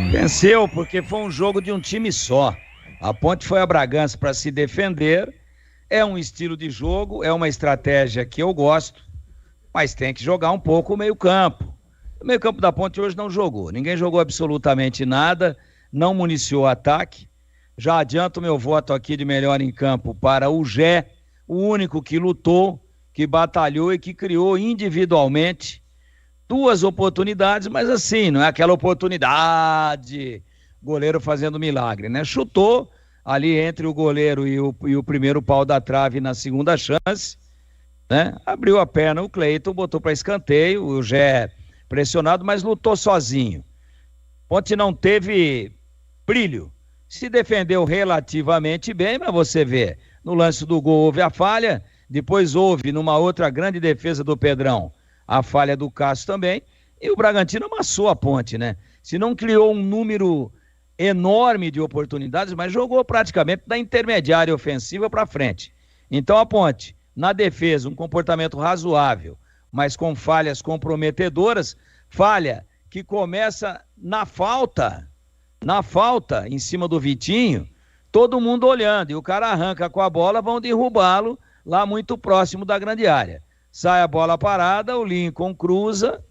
Venceu porque foi um jogo de um time só. A Ponte foi a Bragança para se defender. É um estilo de jogo, é uma estratégia que eu gosto, mas tem que jogar um pouco o meio-campo. O meio-campo da Ponte hoje não jogou. Ninguém jogou absolutamente nada, não municiou o ataque. Já adianto meu voto aqui de melhor em campo para o Gé, o único que lutou, que batalhou e que criou individualmente duas oportunidades, mas assim, não é aquela oportunidade, goleiro fazendo milagre, né? Chutou ali entre o goleiro e o primeiro pau da trave na segunda chance, né? Abriu a perna o Cleiton, botou para escanteio, o Gé pressionado, mas lutou sozinho. Ponte não teve brilho, se defendeu relativamente bem, mas você vê, no lance do gol houve a falha, depois houve numa outra grande defesa do Pedrão, a falha do Cássio também, e o Bragantino amassou a Ponte, né? Se não criou um número enorme de oportunidades, mas jogou praticamente da intermediária ofensiva para frente. Então a Ponte, na defesa, um comportamento razoável, mas com falhas comprometedoras, falha que começa na falta em cima do Vitinho, todo mundo olhando, e o cara arranca com a bola, vão derrubá-lo lá muito próximo da grande área. Sai a bola parada, o Lincoln cruza,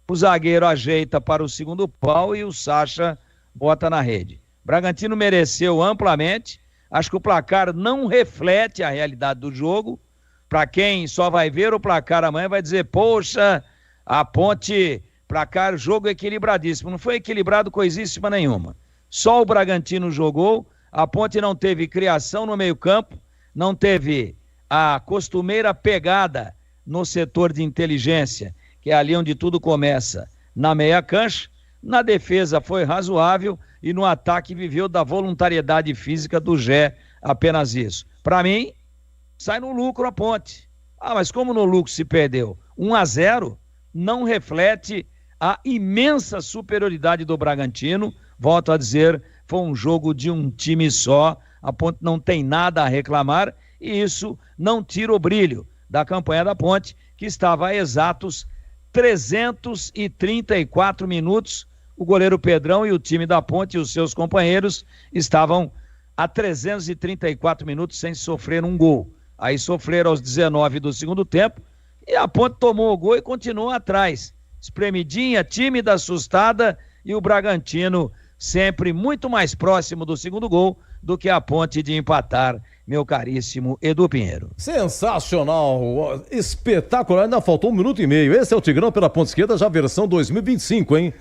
o zagueiro ajeita para o segundo pau e o Sacha bota na rede. Bragantino mereceu amplamente, acho que o placar não reflete a realidade do jogo. Para quem só vai ver o placar amanhã vai dizer, poxa, a Ponte, placar, jogo equilibradíssimo. Não foi equilibrado coisíssima nenhuma. Só o Bragantino jogou, a Ponte não teve criação no meio-campo, não teve a costumeira pegada no setor de inteligência, que é ali onde tudo começa, na meia cancha. Na defesa foi razoável e no ataque viveu da voluntariedade física do Gé, apenas isso. Para mim, sai no lucro a Ponte. Ah, mas como no lucro se perdeu? 1-0 não reflete a imensa superioridade do Bragantino. Volto a dizer, foi um jogo de um time só, a Ponte não tem nada a reclamar e isso não tira o brilho da campanha da Ponte, que estava a exatos 334 minutos. O goleiro Pedrão e o time da Ponte e os seus companheiros estavam a 334 minutos sem sofrer um gol. Aí sofreram aos 19 do segundo tempo e a Ponte tomou o gol e continuou atrás. Espremidinha, tímida, assustada, e o Bragantino sempre muito mais próximo do segundo gol do que a Ponte de empatar, meu caríssimo Edu Pinheiro. Sensacional, espetacular, ainda faltou 1 minuto e meio. Esse é o Tigrão pela ponta esquerda, já versão 2025, hein?